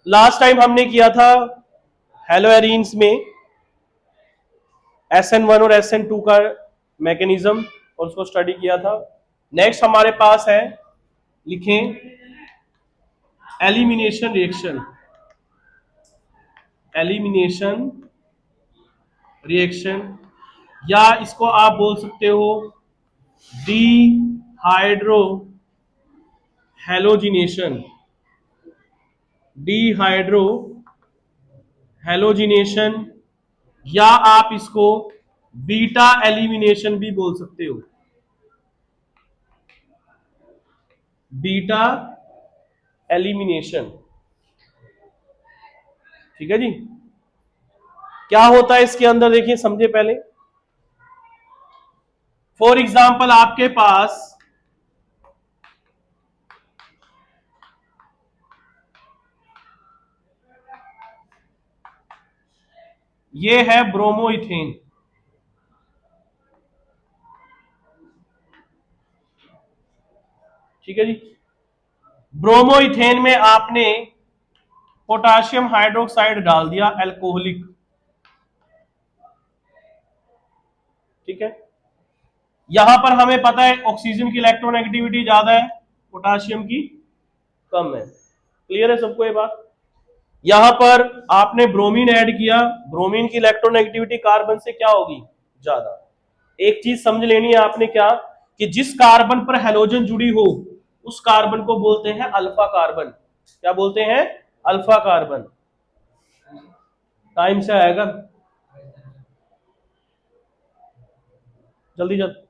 Last time हमने किया था हेलोएरीन्स में SN1 और SN2 का मैकेनिज्म और उसको स्टडी किया था। नेक्स्ट हमारे पास है, लिखें, एलिमिनेशन रिएक्शन। एलिमिनेशन रिएक्शन, या इसको आप बोल सकते हो डिहाइड्रो हेलोजिनेशन। डिहाइड्रो हेलोजिनेशन, या आप इसको बीटा एलिमिनेशन भी बोल सकते हो। बीटा एलिमिनेशन, ठीक है जी। क्या होता है इसके अंदर, देखिए समझे पहले। फॉर एग्जाम्पल आपके पास ये है ब्रोमोइथेन, ठीक है जी। ब्रोमोइथेन में आपने पोटाशियम हाइड्रोक्साइड डाल दिया, अल्कोहलिक, ठीक है। यहां पर हमें पता है ऑक्सीजन की इलेक्ट्रोनेगेटिविटी ज्यादा है, पोटाशियम की कम है। क्लियर है सबको ये बात। यहां पर आपने ब्रोमीन ऐड किया, ब्रोमीन की इलेक्ट्रोनेगेटिविटी कार्बन से क्या होगी, ज्यादा। एक चीज समझ लेनी है आपने, क्या कि जिस कार्बन पर हेलोजन जुड़ी हो उस कार्बन को बोलते हैं अल्फा कार्बन। क्या बोलते हैं, अल्फा कार्बन। टाइम से आएगा, जल्दी जल्दी।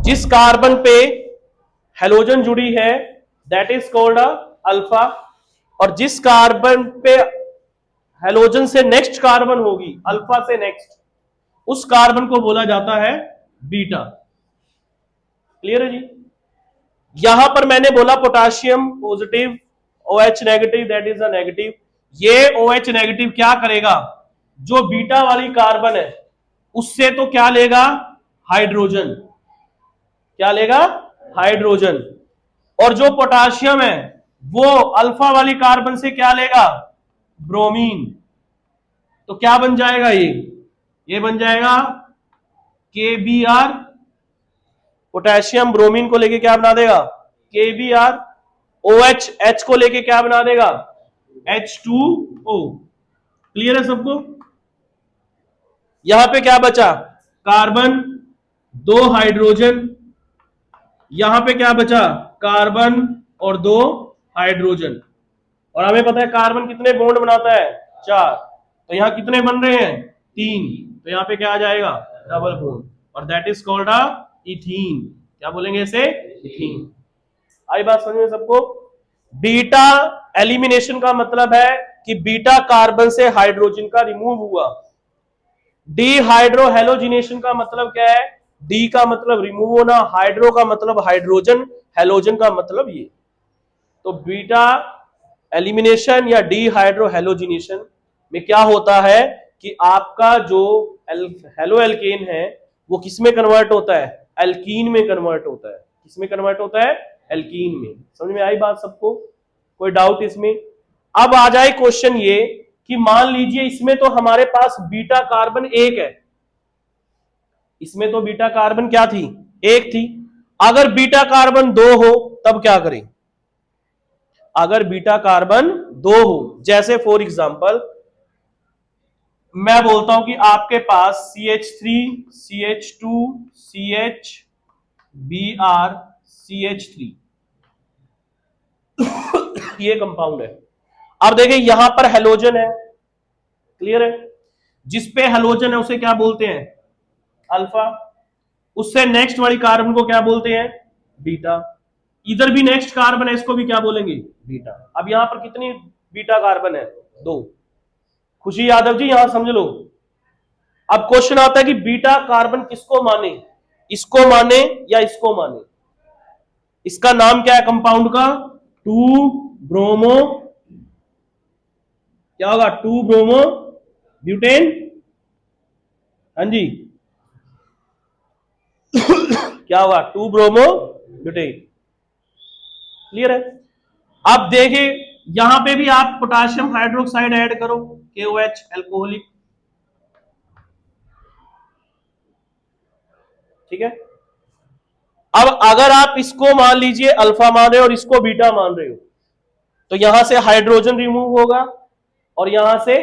जिस कार्बन पे हेलोजन जुड़ी है दैट इज कॉल्ड अल्फा, और जिस कार्बन पे हेलोजन से नेक्स्ट कार्बन होगी, अल्फा से नेक्स्ट, उस कार्बन को बोला जाता है बीटा। क्लियर है जी। यहां पर मैंने बोला potassium positive, OH negative, that is a negative. ये OH नेगेटिव क्या करेगा, जो बीटा वाली कार्बन है उससे तो क्या लेगा, हाइड्रोजन। क्या लेगा, हाइड्रोजन। और जो पोटाशियम है वो अल्फा वाली कार्बन से क्या लेगा, ब्रोमीन। तो क्या बन जाएगा, ये बन जाएगा KBr। पोटेशियम ब्रोमीन को लेके क्या बना देगा, KBr। OH H को लेके क्या बना देगा, H2O। क्लियर है सबको। यहां पे क्या बचा, कार्बन, दो हाइड्रोजन। यहां पे क्या बचा, कार्बन और दो हाइड्रोजन। और हमें पता है कार्बन कितने बॉन्ड बनाता है, 4। तो यहां कितने बन रहे हैं, 3। तो यहां पे क्या आ जाएगा, डबल बॉन्ड, और दैट इज कॉल्ड इथीन। क्या बोलेंगे इसे, इथीन। आई बात समझ में सबको। बीटा एलिमिनेशन का मतलब है कि बीटा कार्बन से हाइड्रोजन का रिमूव हुआ। डिहाइड्रो हेलोजिनेशन का मतलब क्या है, डी का मतलब रिमूव होना, हाइड्रो का मतलब हाइड्रोजन, हेलोजन का मतलब ये। तो बीटा एलिमिनेशन या डिहाइड्रो हेलोजिनेशन में क्या होता है कि आपका जो हेलो एल्केन है वो किस में कन्वर्ट होता है, एल्कीन में कन्वर्ट होता है। किस में कन्वर्ट होता है, एल्कीन में। समझ में आई बात सबको, कोई डाउट इसमें। अब आ जाए क्वेश्चन ये कि मान लीजिए इसमें तो हमारे पास बीटा कार्बन एक है, इसमें तो बीटा कार्बन क्या थी, एक थी। अगर बीटा कार्बन दो हो तब क्या करें, अगर बीटा कार्बन दो हो, जैसे फॉर एग्जांपल मैं बोलता हूं कि आपके पास CH3 CH2 CH Br CH3 ये कंपाउंड है। अब देखिए यहां पर हेलोजन है, क्लियर है। जिसपे हेलोजन है उसे क्या बोलते हैं, अल्फा। उससे नेक्स्ट वाली कार्बन को क्या बोलते हैं, बीटा। इधर भी नेक्स्ट कार्बन है, इसको भी क्या बोलेंगे, बीटा। अब यहां पर कितनी बीटा कार्बन है, 2। खुशी यादव जी यहां समझ लो। अब क्वेश्चन आता है कि बीटा कार्बन किसको माने, इसको माने या इसको माने। इसका नाम क्या है कंपाउंड का, 2 ब्रोमो, क्या होगा, 2 ब्रोमो ब्यूटेन। हाँ जी क्या होगा, 2 ब्रोमो ब्यूटेन। क्लियर है। अब देखिए यहां पे भी आप पोटाशियम हाइड्रोक्साइड ऐड करो, KOH एल्कोहलिक, ठीक है। अब अगर आप इसको मान लीजिए अल्फा मान रहे हो और इसको बीटा मान रहे हो, तो यहां से हाइड्रोजन रिमूव होगा और यहां से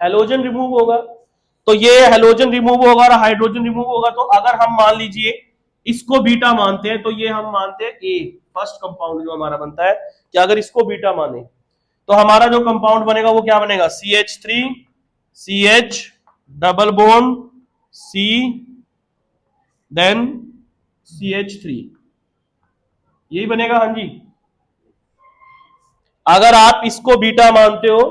हेलोजन रिमूव होगा। तो ये हेलोजन रिमूव होगा और हाइड्रोजन रिमूव होगा। तो अगर हम मान लीजिए इसको बीटा मानते हैं, तो ये हम मानते हैं ए, फर्स्ट कंपाउंड जो हमारा बनता है, कि अगर इसको बीटा माने तो हमारा जो कंपाउंड बनेगा वो क्या बनेगा, CH3 CH double bond C then CH3, यही बनेगा। हाँ जी, अगर आप इसको बीटा मानते हो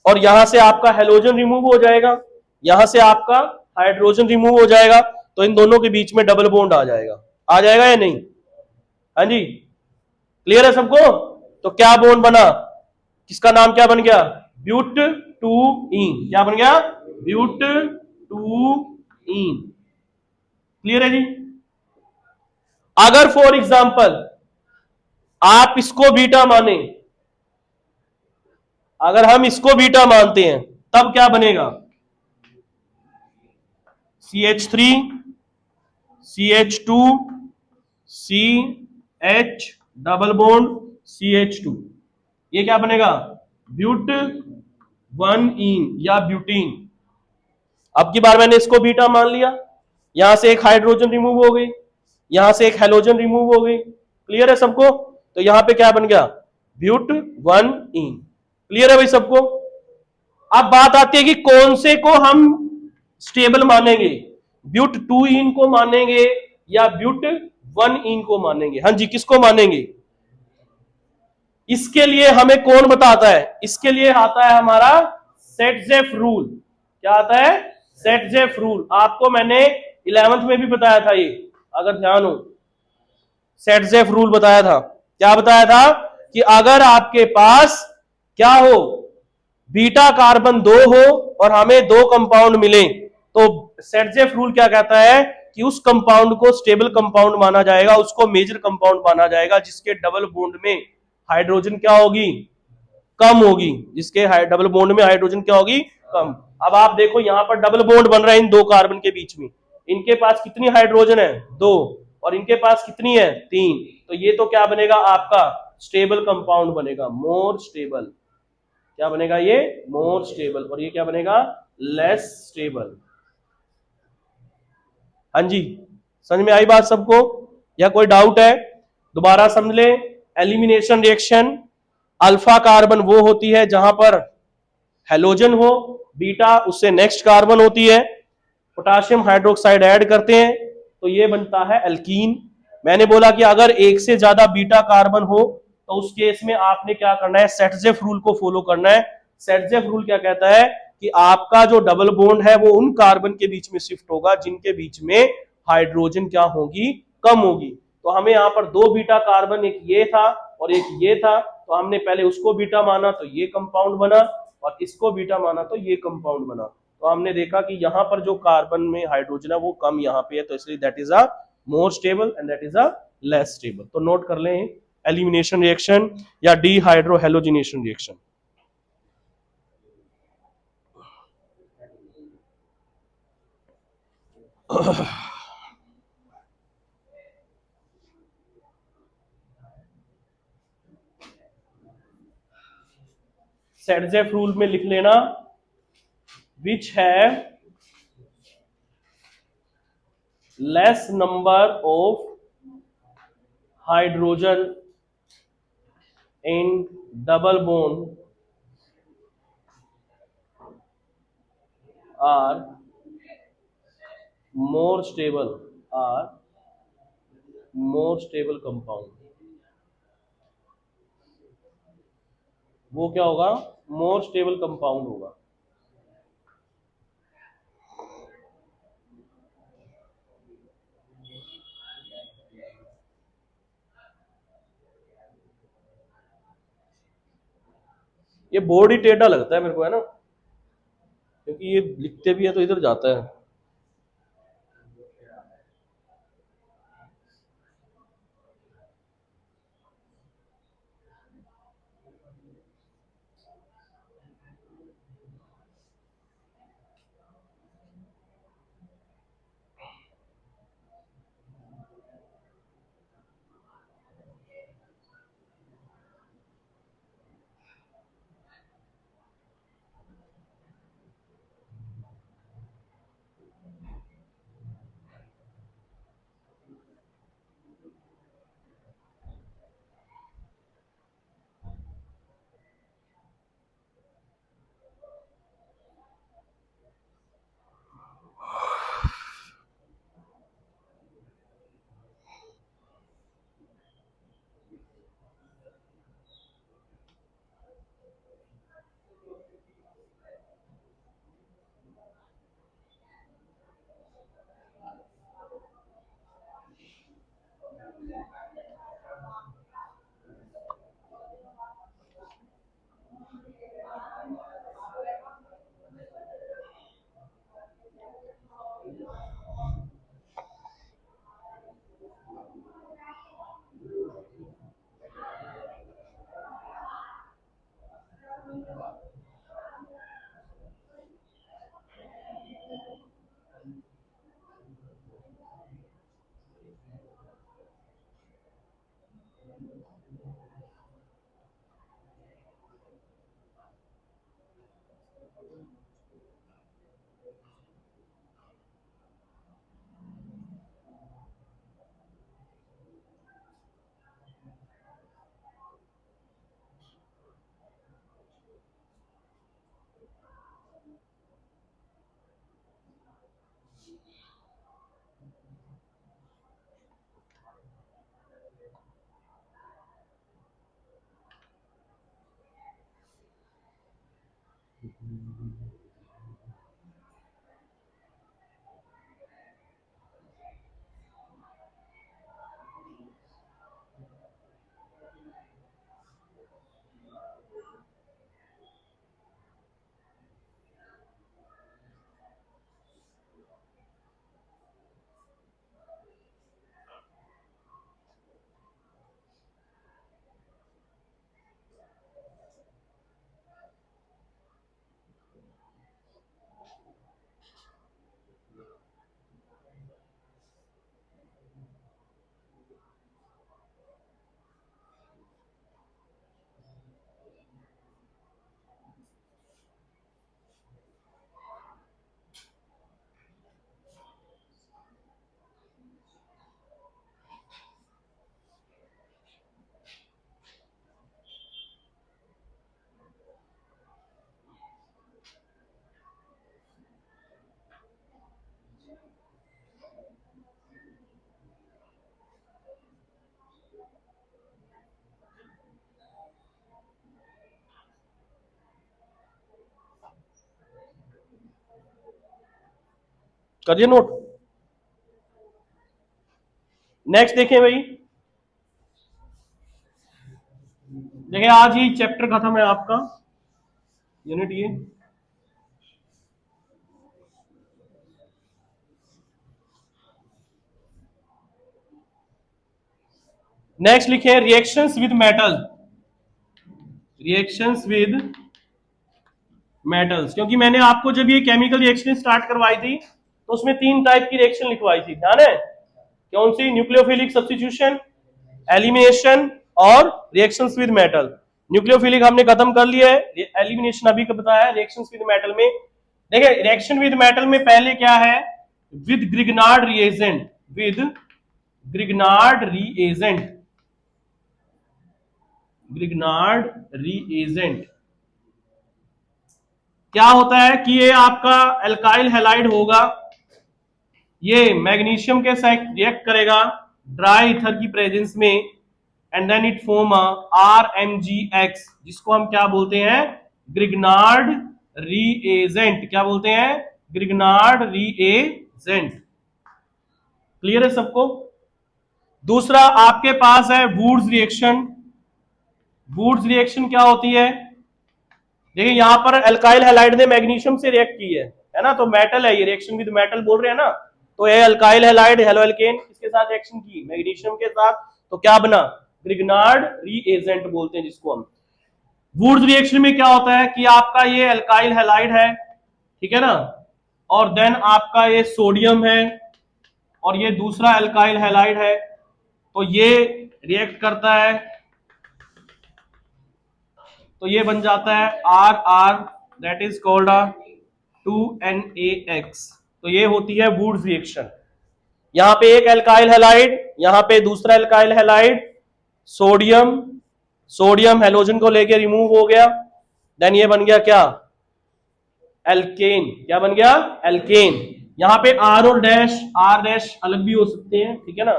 और यहां से आपका हेलोजन रिमूव हो जाएगा, यहां से आपका हाइड्रोजन रिमूव हो जाएगा, तो इन दोनों के बीच में डबल बॉन्ड आ जाएगा। आ जाएगा या नहीं? हाँ जी, क्लियर है सबको? तो क्या बॉन्ड बना, किसका नाम क्या बन गया, ब्यूट टू ईन। क्या बन गया, ब्यूट टू ईन। क्लियर है जी? अगर फॉर एग्जाम्पल आप इसको बीटा माने, अगर हम इसको बीटा मानते हैं, तब क्या बनेगा, CH3 CH2 CH double bond CH2, ये क्या बनेगा, ब्यूट वन ईन या ब्यूटीन। अब की बार मैंने इसको बीटा मान लिया, यहां से एक हाइड्रोजन रिमूव हो गई, यहां से एक हेलोजन रिमूव हो गई। क्लियर है सबको? तो यहां पे क्या बन गया, ब्यूट वन ईन। क्लियर है भाई सबको? अब बात आती है कि कौन से को हम स्टेबल मानेंगे, ब्यूट टू इन को मानेंगे या ब्यूट वन इन को मानेंगे। हाँ जी, किसको मानेंगे? इसके लिए हमें कौन बताता है, इसके लिए आता है हमारा सेटजेफ रूल। क्या आता है, सेटजेफ रूल। आपको मैंने 11th में भी बताया था ये, अगर ध्यान हो, सेटजेफ रूल बताया था। क्या बताया था, कि अगर आपके पास क्या हो, बीटा कार्बन दो हो और हमें दो कंपाउंड मिले, तो सेटजेफ रूल क्या कहता है कि उस कंपाउंड को स्टेबल कंपाउंड माना जाएगा, उसको मेजर कंपाउंड माना जाएगा जिसके डबल बॉन्ड में हाइड्रोजन क्या होगी, कम होगी। जिसके डबल बॉन्ड में हाइड्रोजन क्या होगी, कम। अब आप देखो यहां पर डबल बॉन्ड बन रहा है इन दो कार्बन के बीच में, इनके पास कितनी हाइड्रोजन है, दो, और इनके पास कितनी है, तीन। तो ये तो क्या बनेगा आपका, स्टेबल कंपाउंड बनेगा, मोर स्टेबल। क्या बनेगा ये, मोर स्टेबल। और ये क्या बनेगा, लेस स्टेबल। हाँ जी, समझ में आई बात सबको, या कोई डाउट है? दोबारा समझ ले, एलिमिनेशन रिएक्शन, अल्फा कार्बन वो होती है जहां पर हेलोजन हो, बीटा उससे नेक्स्ट कार्बन होती है, पोटाशियम हाइड्रोक्साइड ऐड करते हैं तो ये बनता है एल्कीन। मैंने बोला कि अगर एक से ज्यादा बीटा कार्बन हो तो उस केस में आपने क्या करना है, सेटजेफ रूल को फॉलो करना है। सेटजेफ रूल क्या कहता है कि आपका जो डबल बॉन्ड है वो उन कार्बन के बीच में शिफ्ट होगा जिनके बीच में हाइड्रोजन क्या होगी, कम होगी। तो हमें यहां पर दो बीटा कार्बन, एक ये था और एक ये था, तो हमने पहले उसको बीटा माना तो ये कंपाउंड बना, और इसको बीटा माना तो ये कंपाउंड बना। तो हमने देखा कि यहां पर जो कार्बन में हाइड्रोजन है वो कम यहां पे है, तो इसलिए that is a more stable and that is a less stable. तो नोट कर लें, एलिमिनेशन रिएक्शन या डीहाइड्रोहेलोजिनेशन रिएक्शन। सेटजेफ रूल में लिख लेना, विच है less number of hydrogen in double bond are more stable, are more stable compound. वो क्या होगा, मोर स्टेबल कंपाउंड होगा। ये बोर्ड ही टेढ़ा लगता है मेरे को, है ना, क्योंकि ये लिखते भी है तो इधर जाता है। करिए नोट। नेक्स्ट देखें भाई, देखिए आज ही चैप्टर खत्म है आपका, यूनिट ये। नेक्स्ट लिखे reactions with metal, reactions with metals. क्योंकि मैंने आपको जब ये केमिकल रिएक्शन स्टार्ट करवाई थी तो उसमें 3 टाइप की रिएक्शन लिखवाई थी, ध्यान है? कौन सी? न्यूक्लियोफिलिक सब्स्टिट्यूशन, एलिमिनेशन और रिएक्शंस विद मेटल। न्यूक्लियोफिलिक हमने खत्म कर लिया है, एलिमिनेशन अभी का बताया। रिएक्शंस विद मेटल में देखिए, रिएक्शन विद मेटल में पहले क्या है? With Grignard reagent, with Grignard reagent, Grignard reagent. क्या होता है कि ये आपका एल्काइल हैलाइड होगा, ये मैग्नीशियम के साथ रिएक्ट करेगा ड्राई ईथर की प्रेजेंस में, and then it form RMgX, जिसको हम क्या बोलते हैं? Grignard reagent. क्या बोलते हैं? Grignard reagent. क्लियर है सबको? दूसरा आपके पास है वुड्स रिएक्शन। वुड्स रिएक्शन क्या होती है? देखिए यहां पर एल्काइल हैलाइड ने मैग्नीशियम से रिएक्ट की है ना, तो मेटल है ये, रिएक्शन विद मेटल बोल रहे हैं ना, तो ये एल्काइल हैलाइड हेलोएल्केन किसके साथ रिएक्शन की? मैग्नीशियम के साथ, तो क्या बना? ग्रिग्नार्ड रीएजेंट बोलते हैं जिसको हम। वुड्स रिएक्शन में क्या होता है कि आपका ये अल्काइल हैलाइड है, ठीक है ना, और देन आपका ये सोडियम है और ये दूसरा अल्काइल हैलाइड है, तो ये रिएक्ट करता है, तो ये बन जाता है R R, that is called a 2NaX। तो ये होती है वुड्स रिएक्शन। यहां पे एक अल्काइल हैलाइड, यहां पे दूसरा alkyl halide, sodium, sodium halogen को लेके रिमूव हो गया, देन ये बन गया क्या, एल्केन। क्या बन गया, एल्केन। यहां पे आर और डैश, आर डैश अलग भी हो सकते हैं, ठीक है ना।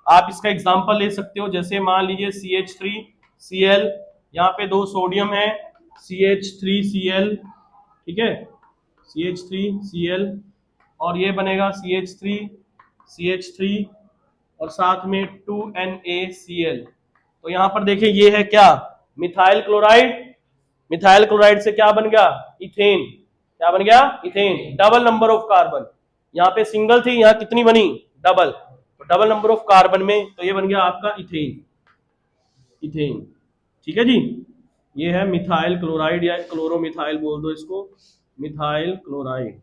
आप इसका एग्जांपल ले सकते हो, जैसे मान लीजिए CH3Cl, यहां पे दो सोडियम है, CH3Cl, ठीक है, CH3Cl, और ये बनेगा CH3 और साथ में 2NaCl। तो यहां पर देखिए ये है क्या, मिथाइल क्लोराइड। मिथाइल क्लोराइड से क्या बन गया, इथेन। क्या बन गया, ethane. Double number of carbon, यहां पे सिंगल थी, यहां कितनी बनी, डबल, तो डबल नंबर ऑफ कार्बन में, तो ये बन गया आपका इथेन, इथेन, ठीक है जी। ये है मिथाइल क्लोराइड या क्लोरोमिथाइल बोल दो इसको, मिथाइल क्लोराइड,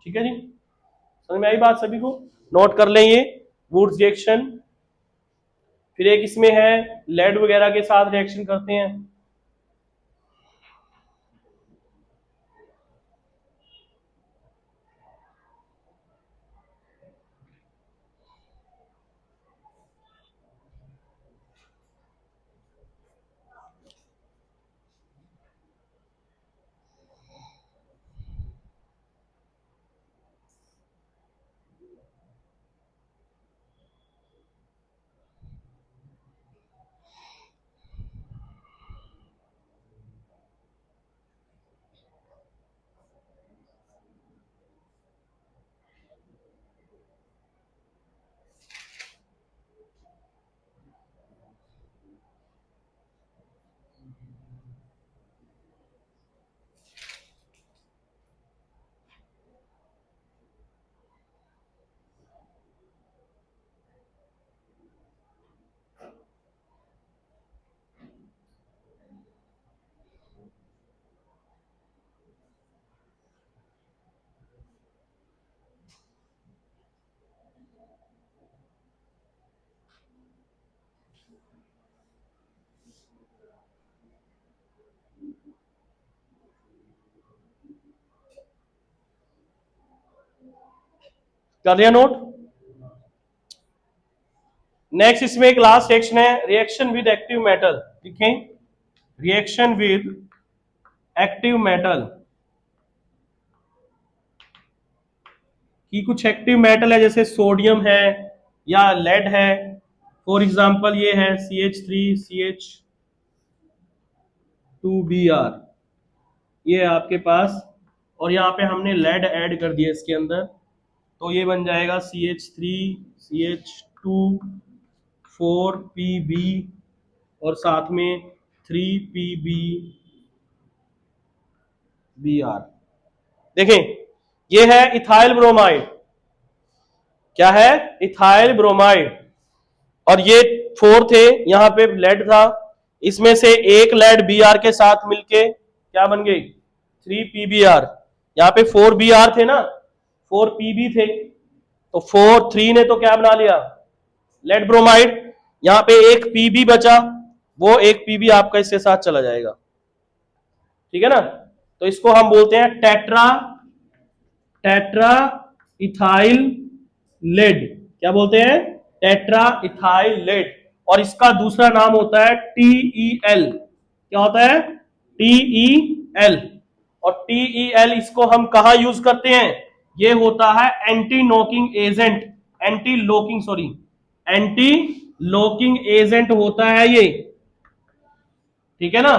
ठीक है जी। समझ में आई बात सभी को, नोट कर लें ये वुड्स रिएक्शन। फिर एक इसमें है लेड वगैरह के साथ रिएक्शन करते हैं। कर लिया नोट। नेक्स्ट इसमें एक लास्ट रिएक्शन है, रिएक्शन विद एक्टिव मेटल। लिखें, रिएक्शन विद एक्टिव मेटल, कि कुछ एक्टिव मेटल है जैसे सोडियम है या लेड है, फॉर एग्जांपल ये है CH3CH2Br, ये है आपके पास, और यहाँ पे हमने लेड ऐड कर दिया इसके अंदर, तो ये बन जाएगा CH3CH2 4Pb और साथ में 3PbBr। देखें, ये है इथाइल ब्रोमाइड। क्या है, इथाइल ब्रोमाइड, और ये 4 थे, यहां पे लेड था, इसमें से एक लेड Br के साथ मिलके क्या बन गई, 3PbR। यहाँ पे 4Br थे ना, 4Pb थे, तो 3 ने तो क्या बना लिया, लेड ब्रोमाइड। यहाँ पे एक Pb बचा, वो एक Pb आपका इसके साथ चला जाएगा, ठीक है ना। तो इसको हम बोलते हैं टेट्रा इथाइल लेड। क्या बोलते हैं, टेट्रा इथाइल लेड। और इसका दूसरा नाम होता है TeL। क्या होता है, TeL। और TeL इसको हम कहा यूज करते हैं, ये होता है anti knocking agent, anti locking agent होता है ये, ठीक है ना।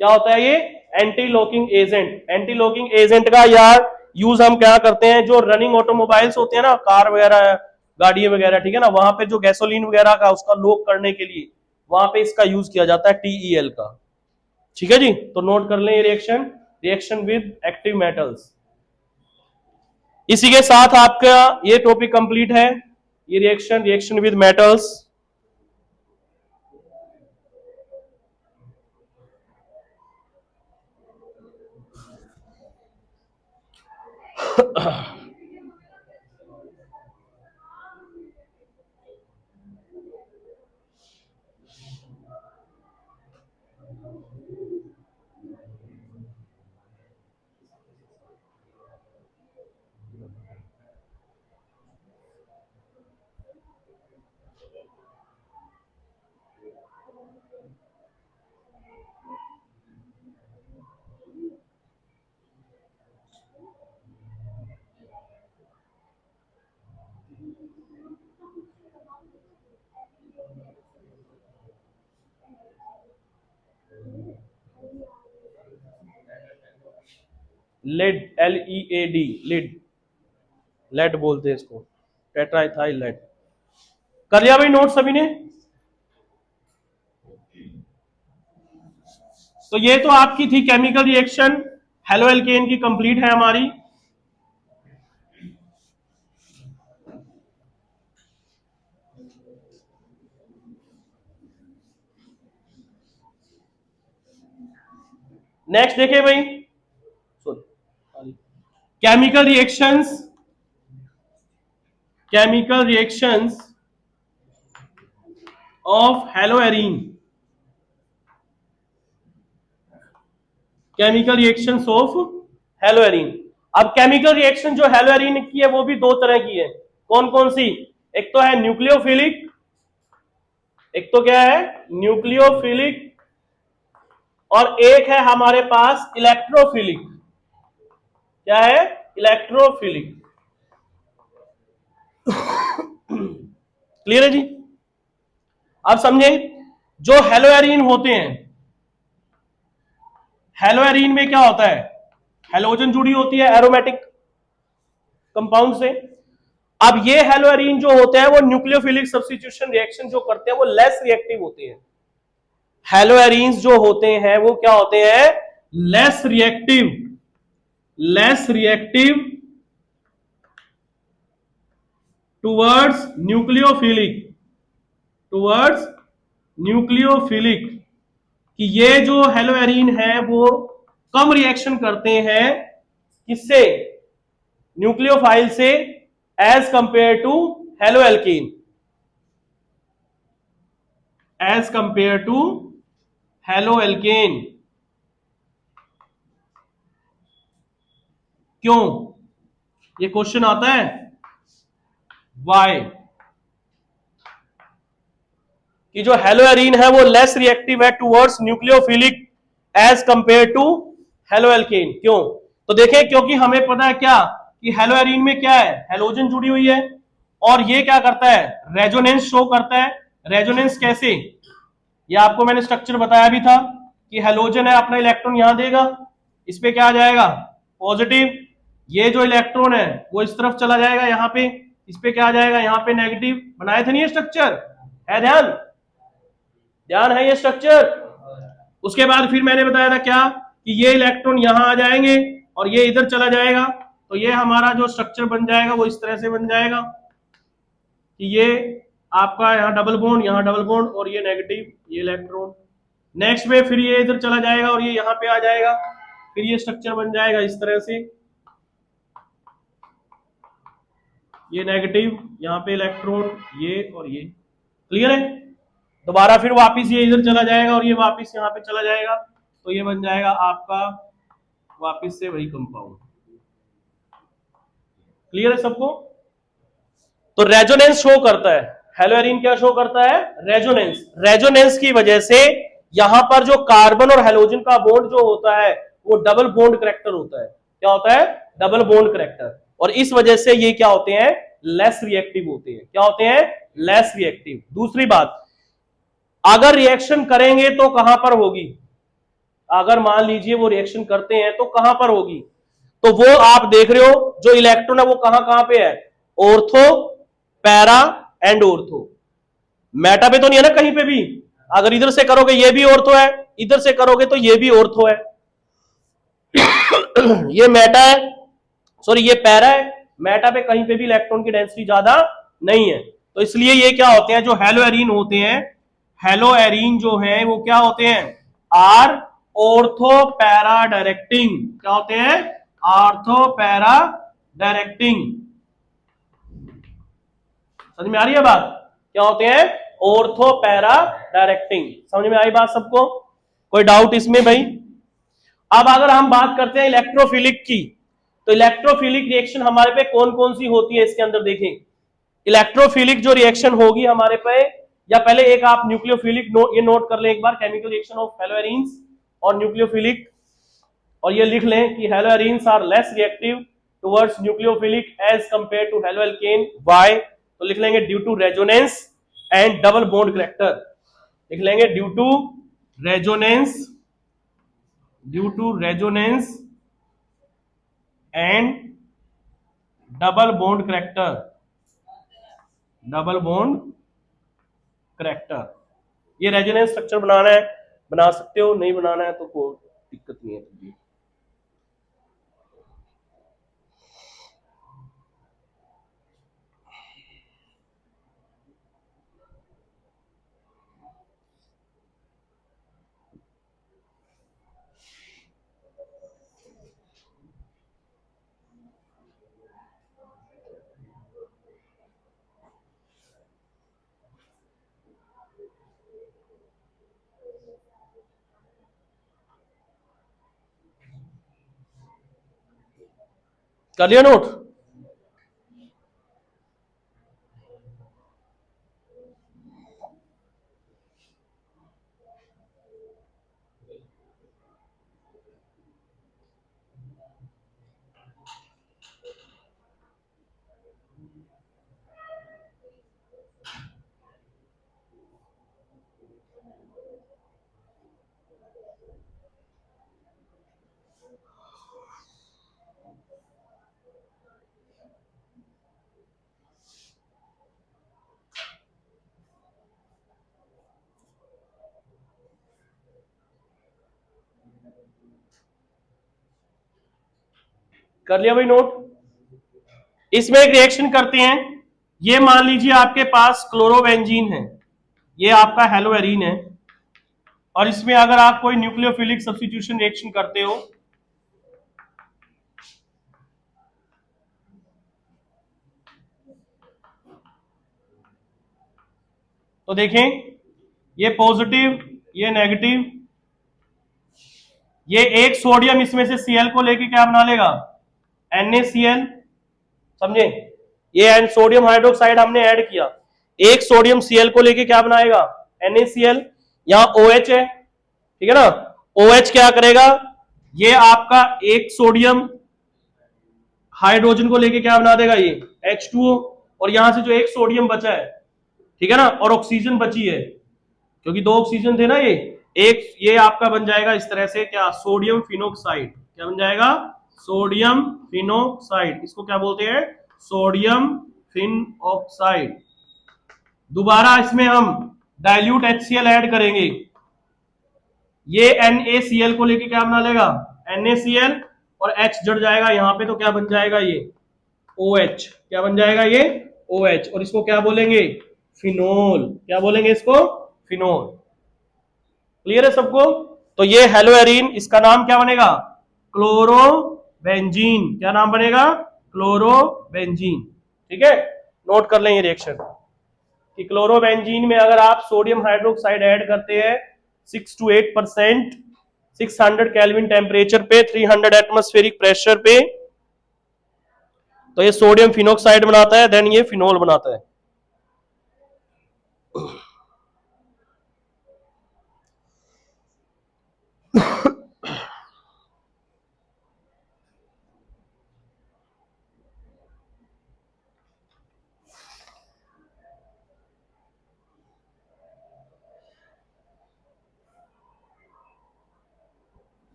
क्या होता है ये, anti locking agent. Anti locking agent का यार यूज हम क्या करते हैं, जो रनिंग ऑटोमोबाइल्स होते हैं ना, कार वगैरह, गाड़ी वगैरह, ठीक है ना, वहां पे जो गैसोलीन वगैरह का उसका लॉक करने के लिए वहां पे इसका यूज किया जाता है, TeL का, ठीक है जी। तो नोट कर लें ये reaction, reaction with active metals. इसी के साथ आपका ये टॉपिक कंप्लीट है, ये reaction with metals. Lead, LEAD, lid, lead बोलते हैं इसको, टेट्राइथाइल लेड। कर लिया भाई नोट सभी ने? तो ये तो आपकी थी केमिकल रिएक्शन हेलो एल्केन की, कंप्लीट है हमारी। नेक्स्ट देखिए भाई, chemical reactions, chemical reactions of haloarene, chemical reactions of haloarene. अब केमिकल रिएक्शन जो हेलोएरीन की है वो भी दो तरह की है। कौन कौन सी? एक तो है न्यूक्लियोफिलिक, एक तो क्या है न्यूक्लियोफिलिक, और एक है हमारे पास इलेक्ट्रोफिलिक। क्या है? इलेक्ट्रोफिलिक। क्लियर है जी? अब समझे, जो हेलोएरीन होते हैं, हेलोएरीन में क्या होता है, हेलोजन जुड़ी होती है एरोमेटिक कंपाउंड से। अब ये हेलोएरीन जो होते हैं वो न्यूक्लियोफिलिक सब्स्टिट्यूशन रिएक्शन जो करते हैं वो लेस रिएक्टिव होते हैं। हेलोएरीन्स जो होते हैं वो क्या होते हैं? Less reactive, less reactive towards nucleophilic, towards nucleophilic, कि ये जो हेलोएरीन है वो कम रिएक्शन करते हैं किससे? न्यूक्लियोफाइल से, as compare to haloalkene, as compare to haloalkane. क्यों? ये क्वेश्चन आता है, वाई? कि जो हेलोएरीन है वो लेस रिएक्टिव है towards nucleophilic as compare to haloalkane. क्यों? तो देखें, क्योंकि हमें पता है क्या कि हेलोएरीन में क्या है, हेलोजन जुड़ी हुई है, और ये क्या करता है, रेजोनेंस शो करता है। रेजोनेंस कैसे? ये आपको मैंने स्ट्रक्चर बताया भी था कि हेलोजन है, अपना इलेक्ट्रॉन यहां देगा, इस पे क्या आ जाएगा, पॉजिटिव। ये जो इलेक्ट्रॉन है वो इस तरफ चला जाएगा, यहां पे इस पे क्या आ जाएगा, यहां पे नेगेटिव। बनाए थे नहीं ये स्ट्रक्चर? है ध्यान? ध्यान है ये स्ट्रक्चर? उसके बाद फिर मैंने बताया था क्या कि ये इलेक्ट्रॉन यहां आ जाएंगे और ये इधर चला जाएगा, तो ये हमारा जो स्ट्रक्चर बन जाएगा वो इस तरह से बन जाएगा कि ये आपका यहाँ डबल बॉन्ड, यहाँ डबल बॉन्ड, और ये नेगेटिव, ये इलेक्ट्रॉन। नेक्स्ट में फिर ये इधर चला जाएगा और ये यहाँ पे आ जाएगा, फिर ये स्ट्रक्चर बन जाएगा इस तरह से, ये नेगेटिव, यहाँ पे इलेक्ट्रॉन, ये और ये। क्लियर है? दोबारा फिर वापस ये इधर चला जाएगा और ये वापस यहाँ पे चला जाएगा, तो ये बन जाएगा आपका वापस से वही कंपाउंड। क्लियर है सबको? तो रेजोनेंस शो करता है, हेलोएरीन क्या शो करता है? रेजोनेंस। रेजोनेंस की वजह से यहां पर जो कार्बन और हेलोजन का बॉन्ड जो होता है वो डबल बॉन्ड करैक्टर होता है। क्या होता है? Double bond character. और इस वजह से ये क्या होते हैं? लेस रिएक्टिव होते हैं। क्या होते हैं? Less reactive. दूसरी बात, अगर रिएक्शन करेंगे तो कहां पर होगी? अगर मान लीजिए वो रिएक्शन करते हैं तो कहां पर होगी? तो वो आप देख रहे हो जो इलेक्ट्रॉन है वो कहां कहां पे है? Ortho, para and ortho. Meta पे तो नहीं है ना कहीं पे भी? अगर इधर से करोगे ये भी ऑर्थो है, इधर से करोगे तो ये भी ऑर्थो है। ये मेटा है, सॉरी ये पैरा है। मेटा पे कहीं पे भी इलेक्ट्रॉन की डेंसिटी ज्यादा नहीं है, तो इसलिए ये क्या होते हैं, जो हेलोएरीन होते हैं, हेलोएरीन जो है वो क्या होते हैं? Are ortho para directing. क्या होते हैं? Ortho para directing. समझ में आ रही है बात? क्या होते हैं? Ortho para directing. समझ में आई बात सबको? कोई डाउट इसमें भाई? अब अगर हम बात करते हैं इलेक्ट्रोफिलिक की, तो इलेक्ट्रोफिलिक रिएक्शन हमारे पे कौन कौन सी होती है इसके अंदर देखें। इलेक्ट्रोफिलिक जो रिएक्शन होगी हमारे पे, या पहले एक आप न्यूक्लियोफिलिक ये नोट कर लें एक बार, केमिकल रिएक्शन ऑफ हेलोएरीन्स और न्यूक्लियोफिलिक, और ये लिख लें कि haloarenes are less reactive towards nucleophilic as compare to haloalkane. Why? तो लिख लेंगे due to resonance and double bond character. लिख लेंगे due to resonance, due to resonance and double bond character, double bond character. ये resonance structure बनाना है, बना सकते हो, नहीं बनाना है तो कोई दिक्कत नहीं है। कर लिया नोट? कर लिया भाई नोट? इसमें एक रिएक्शन करते हैं। ये मान लीजिए आपके पास क्लोरोबेंजीन है, ये आपका हेलोएरीन है, और इसमें अगर आप कोई न्यूक्लियोफिलिक सब्स्टिट्यूशन रिएक्शन करते हो, तो देखें ये पॉजिटिव, ये नेगेटिव, ये एक सोडियम इसमें से Cl को लेके क्या बना लेगा? NaCl। समझे? ये एंड सोडियम हाइड्रोक्साइड हमने ऐड किया, एक सोडियम Cl को लेके क्या बनाएगा? NaCl। यहां OH है, ठीक है ना? OH क्या करेगा? ये आपका एक सोडियम हाइड्रोजन को लेके क्या बना देगा? ये H2O। और यहां से जो एक सोडियम बचा है, ठीक है ना, और ऑक्सीजन बची है, क्योंकि दो ऑक्सीजन थे ना, ये एक, ये आपका बन जाएगा इस तरह से क्या? Sodium phenoxide. क्या बन जाएगा? Sodium phenoxide. इसको क्या बोलते हैं? सोडियम फिनऑक्साइड। दोबारा इसमें हम डाइल्यूट HCl ऐड करेंगे, ये NaCl को लेके क्या बना लेगा? NaCl, और H जड़ जाएगा यहां पे, तो क्या बन जाएगा? ये OH। क्या बन जाएगा? ये OH। और इसको क्या बोलेंगे? फिनोल। क्या बोलेंगे इसको? फिनोल। क्लियर है सबको? तो ये हेलोएरीन, इसका नाम क्या बनेगा? क्लोरोबेंजीन। क्या नाम बनेगा? क्लोरोबेंजीन। ठीक है? नोट कर लें ये रिएक्शन कि क्लोरोबेंजीन में अगर आप सोडियम हाइड्रोक्साइड ऐड करते हैं 6 to 8%, 600 केल्विन टेम्परेचर पे, 300 एटमॉस्फेरिक प्रेशर पे, तो ये सोडियम फिनोक्साइड बनाता है, देन ये फिनोल बनाता है।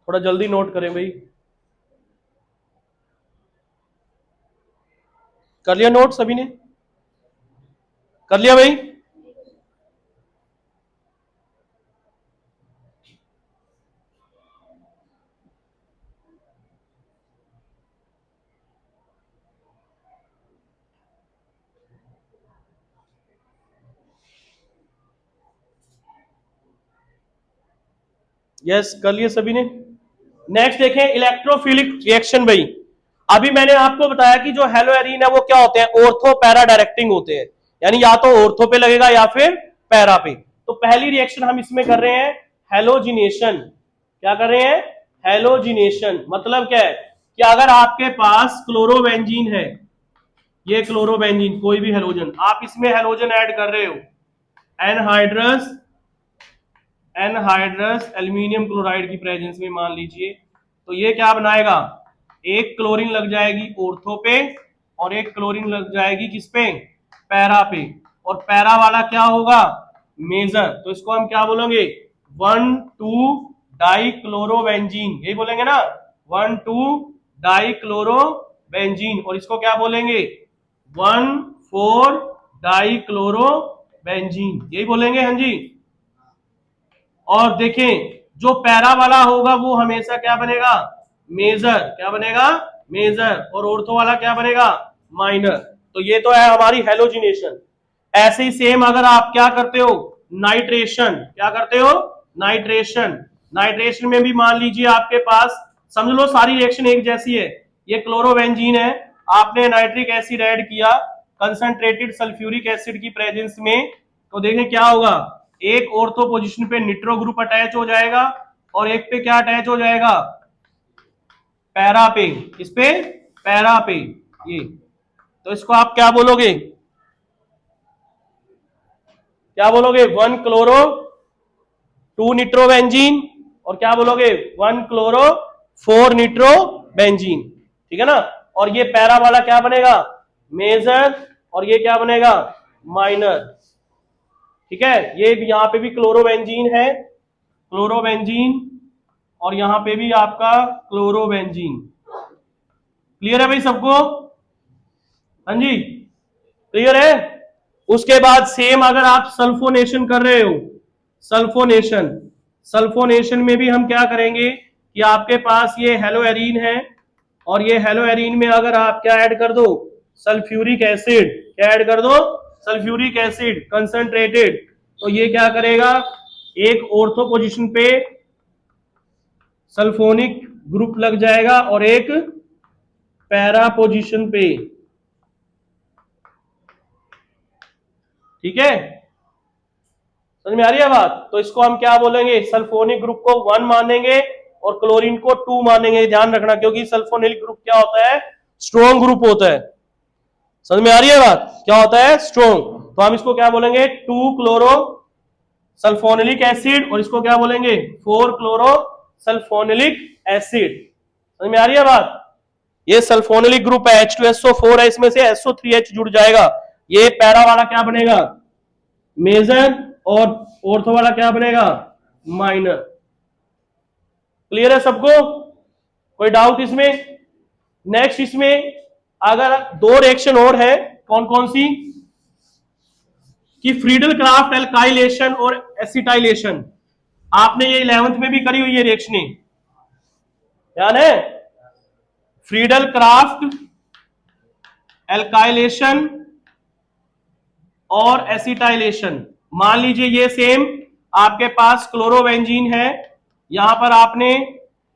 थोड़ा जल्दी नोट करें भाई। कर लिया नोट सभी ने? कर लिया भाई? यस, कर लिए सभी ने? नेक्स्ट देखें इलेक्ट्रोफिलिक रिएक्शन भाई। अभी मैंने आपको बताया कि जो हेलोएरीन है वो क्या होते हैं, ऑर्थो पैरा डायरेक्टिंग होते हैं, यानी या तो ऑर्थो पे लगेगा या फिर पैरा पे। तो पहली रिएक्शन हम इसमें कर रहे हैं हेलोजिनेशन। क्या कर रहे हैं? हेलोजिनेशन। मतलब क्या है कि अगर आपके पास क्लोरोबेंजीन है, ये क्लोरोबेंजीन कोई भी हेलोजन, आप इसमें हेलोजन ऐड कर रहे हो, एनहाइड्रस एनहाइड्रस एल्यूमिनियम क्लोराइड की प्रेजेंस में मान लीजिए, तो ये क्या बनाएगा, एक क्लोरीन लग जाएगी ऑर्थो पे और एक क्लोरीन लग जाएगी किस पे, पैरा पे, और पैरा वाला क्या होगा, मेजर। तो इसको हम क्या बोलेंगे, 1,2 डाइक्लोरोबेंजीन, यही बोलेंगे ना, 1,2 डाइक्लोरोबेंजीन। और इसको क्या बोलेंगे, 1,4 डाइक्लोरोबेंजीन, यही बोलेंगे। हाँ जी। और देखें जो पैरा वाला होगा वो हमेशा क्या बनेगा, मेजर। क्या बनेगा, मेजर। और ऑर्थो वाला क्या बनेगा, माइनर। तो ये तो है हमारी हेलोजिनेशन। ऐसे ही सेम अगर आप क्या करते हो, नाइट्रेशन। क्या करते हो, नाइट्रेशन। नाइट्रेशन में भी मान लीजिए आपके पास, समझ लो सारी रिएक्शन एक जैसी है। ये क्लोरोबेंजीन है, आपने नाइट्रिक एसिड ऐड किया कंसंट्रेटेड सल्फ्यूरिक एसिड की प्रेजेंस में, तो देखें क्या होगा, एक ऑर्थो पोजीशन पे निट्रो ग्रुप अटैच हो जाएगा और एक पे क्या अटैच हो जाएगा, पैरा पे। इस पे, पैरा पे, ये। तो इसको आप क्या बोलोगे, क्या बोलोगे, 1 क्लोरो 2 निट्रोबेंजीन, और क्या बोलोगे, 1 क्लोरो 4 निट्रोबेंजीन। ठीक है ना। और ये पैरा वाला क्या बनेगा, मेजर, और ये क्या बनेगा, माइनर। ठीक है। ये यहां पे भी क्लोरोबेंजीन है, क्लोरोबेंजीन, और यहां पे भी आपका क्लोरोबेंजीन। क्लियर है भाई सबको? हाँ जी, क्लियर है। उसके बाद सेम अगर आप सल्फोनेशन कर रहे हो, सल्फोनेशन, सल्फोनेशन में भी हम क्या करेंगे कि आपके पास ये हेलोएरीन है, और ये हेलोएरीन में अगर आप क्या ऐड कर दो, सल्फ्यूरिक एसिड। क्या ऐड कर दो, सल्फ्यूरिक एसिड कंसंट्रेटेड। तो ये क्या करेगा, एक ऑर्थो पोजीशन पे सल्फोनिक ग्रुप लग जाएगा और एक पैरा पोजीशन पे। ठीक है, समझ में आ रही है बात? तो इसको हम क्या बोलेंगे, सल्फोनिक ग्रुप को 1 मानेंगे और क्लोरीन को 2 मानेंगे। ध्यान रखना, क्योंकि सल्फोनिक ग्रुप क्या होता है, स्ट्रॉन्ग ग्रुप होता है। समझ में आ रही है बात, क्या होता है, स्ट्रॉन्ग। तो हम इसको क्या बोलेंगे, 2 क्लोरो सल्फोनिलिक एसिड, और इसको क्या बोलेंगे, 4 क्लोरो सल्फोनिलिक एसिड। समझ में आ रही है बात? ये सल्फोनिलिक ग्रुप है, H2SO4 है, इसमें से SO3H जुड़ जाएगा। ये पैरा वाला क्या बनेगा, मेजर, और ऑर्थो वाला क्या बनेगा, माइनर। क्लियर है सबको? कोई डाउट इसमें? नेक्स्ट इसमें अगर 2 रिएक्शन और है, कौन कौन सी, कि फ्रीडल क्राफ्ट एल्काइलेशन और एसिटाइलेशन। आपने ये 11th में भी करी हुई है रिएक्शनें, ध्यान है, फ्रीडल क्राफ्ट एल्काइलेशन और एसिटाइलेशन। मान लीजिए ये सेम आपके पास क्लोरोबेंजीन है, यहां पर आपने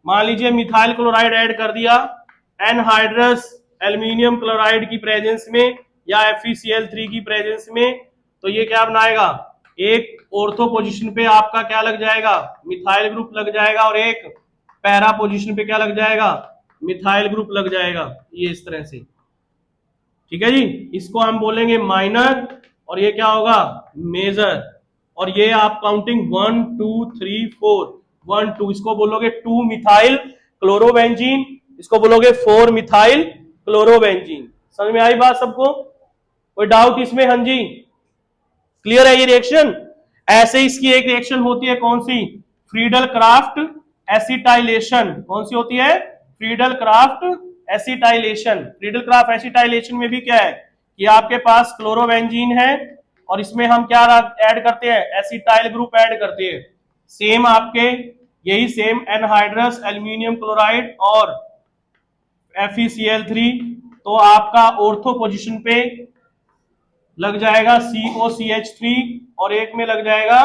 मान लीजिए मिथाइल क्लोराइड ऐड कर दिया एनहाइड्रस एल्यूमिनियम क्लोराइड की प्रेजेंस में या FeCl3 की प्रेजेंस में। तो ये क्या बनाएगा, एक ऑर्थो पोजीशन पे आपका क्या लग जाएगा, मिथाइल ग्रुप लग जाएगा, और एक पैरा पोजीशन पे क्या लग जाएगा, मिथाइल ग्रुप लग जाएगा, ये इस तरह से। ठीक है जी, इसको हम बोलेंगे माइनर, और ये क्या होगा, मेजर। और ये आप काउंटिंग 1 2 3 4, 1 2, इसको बोलोगे 2 मिथाइल क्लोरोबेंजीन, इसको बोलोगे 4 मिथाइल क्लोरोबेंजीन। समझ में आई बात सबको? कोई डाउट इसमें? हाँ जी, क्लियर है ये रिएक्शन। ऐसे इसकी एक रिएक्शन होती है, कौन सी, फ्रीडल क्राफ्ट एसिटाइलेशन कौन सी होती है? Friedel craft acetylation. Friedel craft acetylation में भी क्या है कि आपके पास क्लोरोबेंजीन है और इसमें हम क्या ऐड करते हैं? एसिटाइल ग्रुप ऐड करते हैं। सेम आपके यही सेम एनहाइड्रस एल्यूमिनियम क्लोराइड और FeCl3, तो आपका ऑर्थो पोजीशन पे लग जाएगा COCH3 और एक में लग जाएगा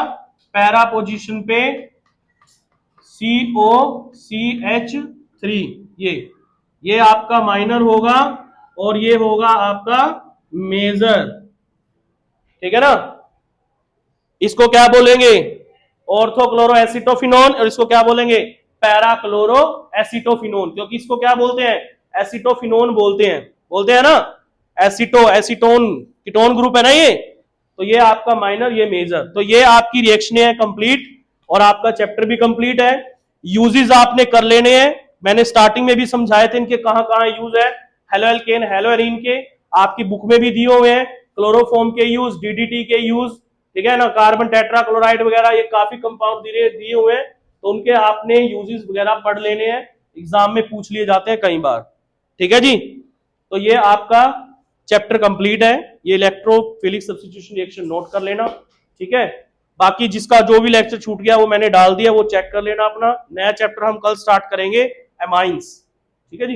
पैरा पोजीशन पे COCH3। ये आपका माइनर होगा और ये होगा आपका मेजर, ठीक है ना। इसको क्या बोलेंगे? ऑर्थोक्लोरो एसिटोफिनोन, और इसको क्या बोलेंगे? पैरा क्लोरो एसिटोफिनोन, क्योंकि इसको क्या बोलते हैं? एसिटोफिनोन बोलते हैं ना। एसिटोन कीटोन ग्रुप है ना ये। तो ये आपका माइनर, ये मेजर। तो ये आपकी रिएक्शन है कंप्लीट और आपका चैप्टर भी कंप्लीट है। यूजेस आपने कर लेने हैं, मैंने स्टार्टिंग में भी समझाए थे इनके कहां कहां यूज है। हेलोएल्केन हेलोएरीन के आपकी बुक में भी दिए हुए हैं, क्लोरोफॉर्म के यूज, DDT के यूज, ठीक है ना, कार्बन टेट्राक्लोराइड वगैरह, ये काफी कंपाउंड दिए हुए हैं, तो उनके आपने यूजेस वगैरह पढ़ लेने हैं, एग्जाम में पूछ लिए जाते हैं कई बार, ठीक है जी। तो ये आपका चैप्टर कंप्लीट है, ये इलेक्ट्रोफिलिक सब्स्टिट्यूशन रिएक्शन नोट कर लेना, ठीक है। बाकी जिसका जो भी लेक्चर छूट गया वो मैंने डाल दिया, वो चेक कर लेना अपना। नया चैप्टर हम कल स्टार्ट करेंगे, एमाइंस, ठीक है जी।